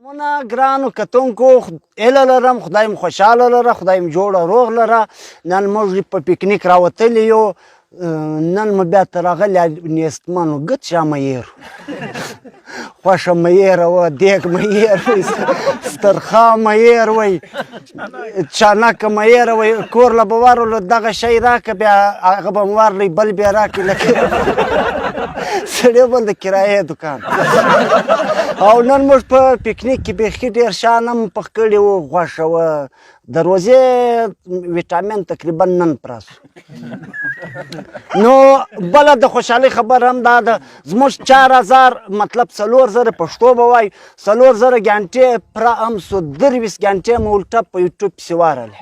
مونه ګرانو کتونکو هیله لرم خدای مو خوشحاله لره خدای مو جوړه روغ لره نن موږ په پکنیک راوتلي یو نن مو بیا ته راغلي نیستمنو ګت شا مېر خوښه مېر وه دیګ مېر وی سترخا مېر وی چانکه مېر وی کور له به ورولو دغه شی راکړه بیا هغه به مو ورلی بل بیا راکړي لکه سړی بل د کرایې دوکان او نن موږ په پکنیک کې بیخي ډېر شیان هم پخ کړي وو غوښه وه د روژې ویټامین تقریبا نن پراسو نو بله د خوشحالۍ خبر هم دا ده زموږ 4000 مطلب 4000 پښتو به وایي 4000 ګنټې پوره هم سو 23 ګنټې مو الټه په یوټیوب پسې ورغلې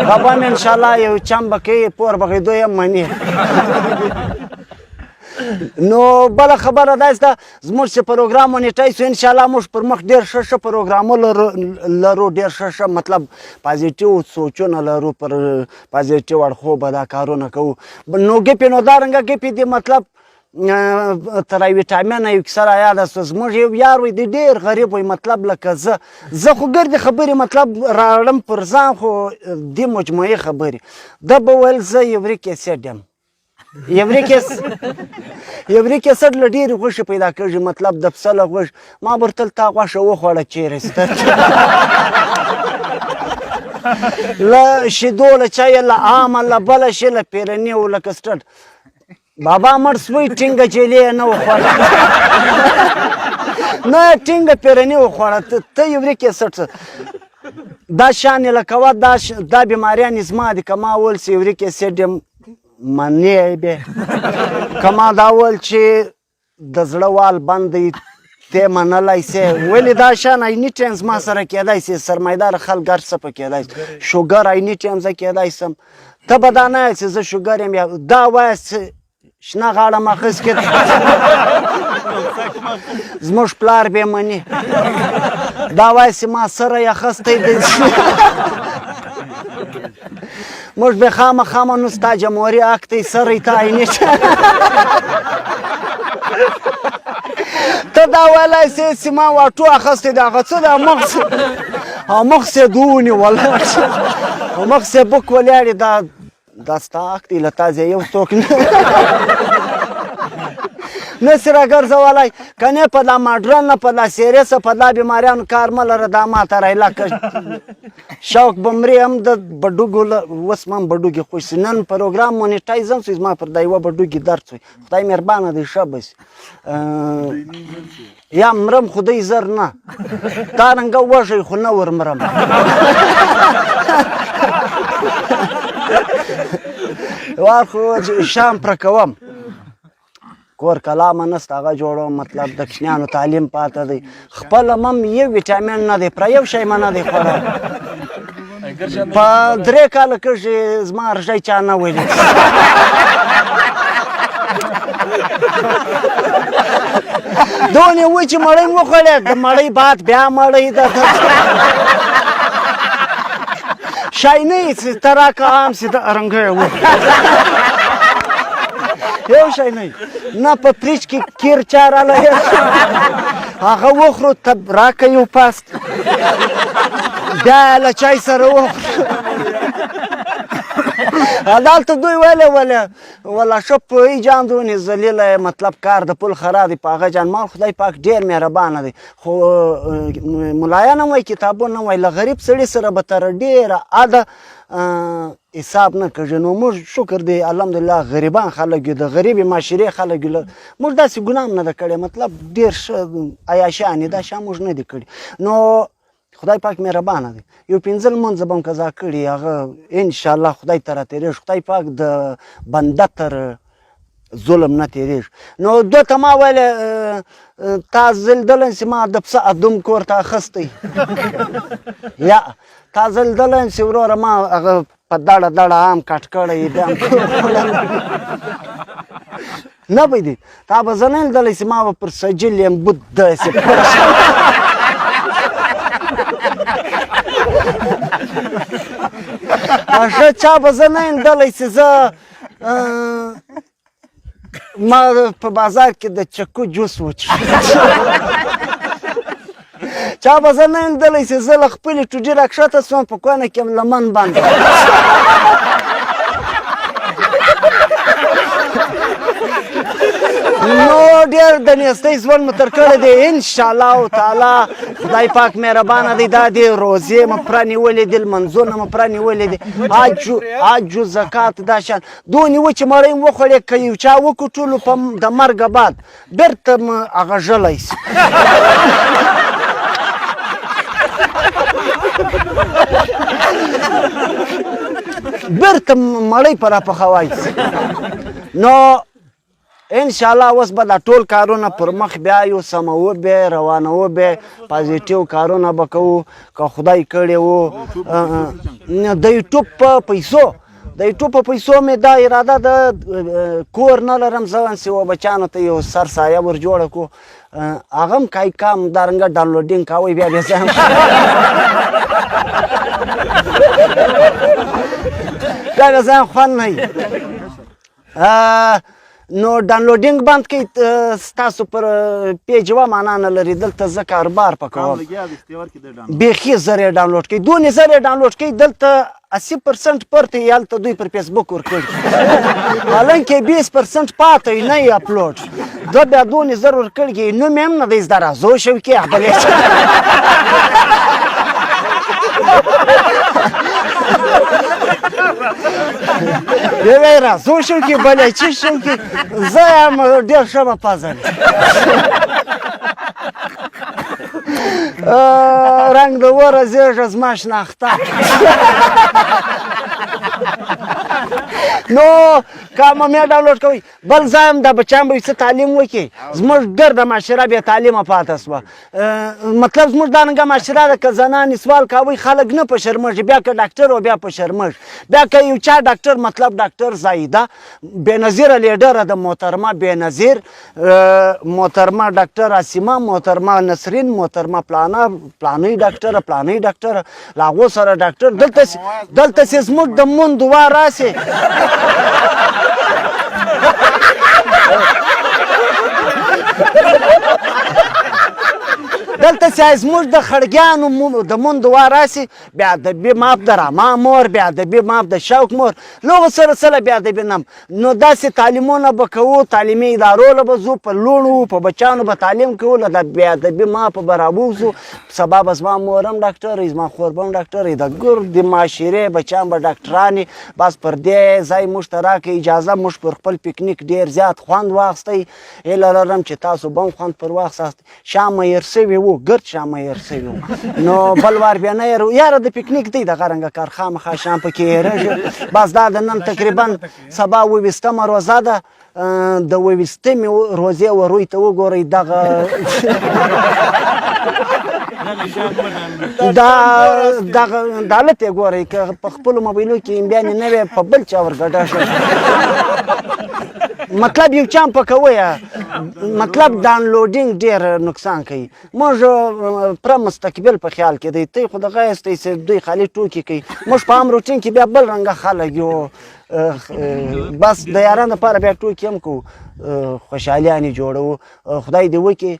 بابا مې انشاءالله یو چم به کوي پور به غېدو یې مني نو بله خبره داسې ده زموږ چې پروګرام مونیټایز شو انشاءالله موږ پر مخ ډېر ښه پروګرامونه لرو ډېر ښه مطلب پازیټیو سوچونه لرو پر پازیټیو اړخو به دا کارونه کوو نو ګپې نو دارنګه ګپې دي مطلب تر ویټامین یو کیسه رایاده سوه زموږ یو یار وی دی ډېر غریب وی مطلب لکه زه خو ګردې خبرې مطلب راوړم پر ځان خو دې مجموعې خبرې ده به ویل زه یوریک اسید یم یوریک اسید له ډېرې غوښې پیدا کېږي مطلب د پسه له غوښې ما به ورته تا غوښه وخوړه چیرې ستر له شیدو له چایه له عامه له بله شي له پیرنیو له کسټرډ بابا مړ سوی ټینګه جیلې یې نه وخوړه نه ټینګه پیرني وخوړه ته یوریک اسید څه دا شیان یې لکوه دا بیماریانې زما دي که ما ویل چې یوریک اسید یم منې بیا که ما دا ویل چې د زړه وال بند دی ته منلی سې ولې دا شیان اینیټایم زما سره کیدای سي سرمایدار خلک هر څه په کیدای سي شوګر اینیټایم زه کیدای سم ته به دا نه یې چې زه شوګر یم یا دا وایاست چې شنه غاړه مه اخیستې زموږ پلار بې مني دا وایاست چې ما سره یې اخیستی دی موږ به خامخا نو ستا جمهوري حق دی سر یې ته عینیټ ته دا ویلی سې چې ما واټو اخیستی دی هغه څه ده مخ سې دونې ولاړ مخ سې بوک ولاړې دا ستا حق دی له تا ځای یو څوک نسي راګرځولی که نه په دا ماډرن په دا سیریسه په دا بیماریانو کار مه لره دا ماته رایله که شوق به مرې هم د بډوګو اوس ما هم بډوګې خوښ سي نن پروګرام مونیټایز هم سوی زما پر دا یوه بډوګې درد سوی خدای مهربانه دی ښه به سي یا مرم خدای زر نه دارنګه وږی خو نه ور مرم وار خو شام پره کوم کور کلامه نسته هغه جوړوم مطلب د کوچنیانو تعلیم پاته دی خپله هم یو ویټامین نه دی پوره یو شی مه نه دی خوړی په 3 کاله کښې زما رژی چا نه ولید دونې وچې مړۍ مې وخوړې د مړۍ بعد بیا مړۍ ده شی نه یې چې ته راکړه عام سي د رنګی و یو شی نه نه په فریج کې کیر چا رالی هغه وخورو ته راکړه یو پاست بیا یې له چای سره وخورو دلته دوی ولې ولا ښه پوهی جان دونې ذلیله مطلب کار د پل خراب دی په هغه جان مال خدای پاک ډېر مهربانه دی خو ملایان هم وایي کتابونه هم وایي له غریب سړي سره به تر ډېره عده حساب نه کېږي نو موږ شکر دی الحمدلله غریبان خلک یو د غریبې معاشرې خلک یو موږ داسې ګناه هم نه ده کړې مطلب ډېر ښه عیاشیانې دا شیان موږ نه دي کړي نو خدای پاک مهربانه دی یو 5 لمونځه به هم قضا کړي هغه انشاءالله خدای ته راتېرېږي خدای پاک د بنده تر ظلم نه تېرېږي نو ده ته ما ویلې تا زلدلی چې ما د پسه ادوم کور ته اخیستی یا تا زلدلی چې وروره ما هغه په دړه دړه عام کټ کړی بیا نه به دي تا به زه نه لیدلی چې ما به پر سجل یم بود داسې ښه چا به زه نه لیدلی چې زه ما په بازار کې د چکو جوس وڅښم چا به زه نه یم لیدلی چې زه له خپلې ټوډي راکښته سوم په کونه کې یم لمن بند نو ډېر د نیستۍ ژوند مو تر کړی دی انشاءالله تعالی خدای پاک مهربانه دی دا د روزې مو پوره نیولې دي لمنځونه مو پوره نیولې دي حج زکات دا شیان دونې وچې مړۍ م وخوړې که یو چا وکوټلو د مرګه بعد بېرته م هغه ژلی سي بېرته مړۍ په راپخوای سي نو انشاءالله اوس به دا ټول کارونه پر مخ بیایو سموو به روانوو به پازیټیو کارونه به کوو که خدای کړی و د یوټیوب په پیسو د یوټیوب په پیسو مې دا اراده د کور نه لرم زه سیوه بچانو ته یو سرسایه ور جوړه کړو هغه هم کای کام دارنګه ډاونلوډینګ کوئ بیا بیا زه هم بیا بیا زه هم خوند نه نو ډاونلوډینګ بند کړئ ستاسو پر پیج یوه معنا نه لري دلته زه کاروبار په کوم بیخي زر یې ډاونلوډ کړئ دونې زر یې ډاونلوډ کړئ دلته 80% پرته یې هلته دوی پر فیسبوک ورکړي حالانکې 20% پاته یې نه یې اپلوډ ده بیا دونې زر ورکړي نوم یې هم نه دی زده رازو شوکي احبلې یوی رازو شوکي بلیچي شوکي زه یم ډېر ښه به پزل رنګ د وره زیږه زما شناخته نو که مې ډاونلوډ کوئ بل ځای هم دا بچیان به وي څه تعلیم وکړي زموږ ګرده معاشره بې تعلیمه پاته سوه مطلب زموږ دا ننګه معاشره ده که زنانې سوال کوئ خلک نه په شرمېږي بیا که ډاکټر و بیا په شرمېږي بیا که یو چا ډاکټر مطلب ډاکټر زاهده بېنظیره لیډره د محترمه بېنظیر محترمه ډاکټر اسیمه محترمه نسرین محترمه پلانۍ ډاکټره پلانۍ ډاکټره له هغو سره ډاکټر دلته چې زموږ د مون دعا راسې دلته چې زموږ د خړګیانو د مون دعا راسي بې ادبي ماف د راما مور بې ادبي ماف د شوق مور له هغو سره څه له بې ادبي نم نو داسې تعلیمونه به کوو تعلیمي ادارو له به ځو په لوڼو په بچیانو به تعلیم کوو له د بې ادبي مافه به راووځو سبا به زما مور هم ډاکټر وي زما خور به هم ډاکټر وي د ګردې معاشرې بچیان به ډاکټران وي بس پر دې ځای موږ ته راکړئ اجازه موږ پر خپل پکنیک ډېر زیات خوند واخیستی هیله لرم چې تاسو به هم خوند پر واخیستاست شام یېر سوي وو ګرد شام یېر سوي وو نو بل وار بیا نه یېرو یاره د پکنیک دی دغه رنګه کار خامخا شام پکې یېرېږي بس دا د نن تقریبا سبا 28مه روژه ده د 28مې روژې وروی ته وګورئ دغه دا حالت یې ګورئ که په خپلو موبایلو کې امبیانې نه وی په بل چا ورګډه شو مطلب یو چا هم پکویه مطلب ډاونلوډینګ ډېر نقصان کوي موږ پوره مستقبل په خیال کې دی تی خو دغه یاستئ چې دوی خالي ټوکې کوي موږ په عام روټین کې بیا بل رنګه خلک یو بس د یارانو لپاره بیا ټوکې هم کوو خوشحالیانې جوړوو خدای دې وکړي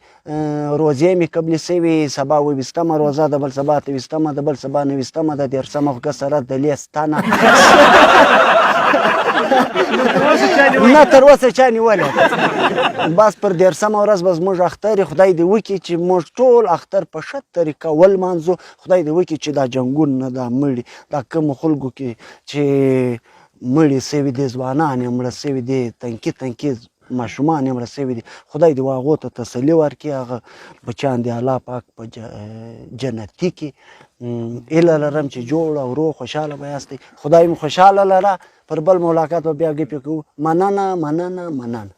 روزې مې قبلې سوي سبا 28مه روزه ده بل سبا 28مه ده بل سبا 29مه ده 30مه خو که سره د لیستانه نه تر اوسه چا نیولې بس پر 30مه ورځ به زموږ اختر خدای دې وکړي چې موږ ټول اختر په ښه طریقه ولمانځو خدای دې وکړي چې دا جنګونه دا مړي دا کومو خلکو کې چې مړي سوي دي ځوانان یې مړه سوي دي تنکي ماشومان یې مړه سوي دي خدای دې هغو ته تسلي ورکړي هغه بچیان دې الله پاک په جنتي کې هیله لرم چې جوړ او روغ خوشحاله به یاستئ خدای مو خوشحاله لره پر بل ملاقات به بیا ګپې کوو مننه مننه مننه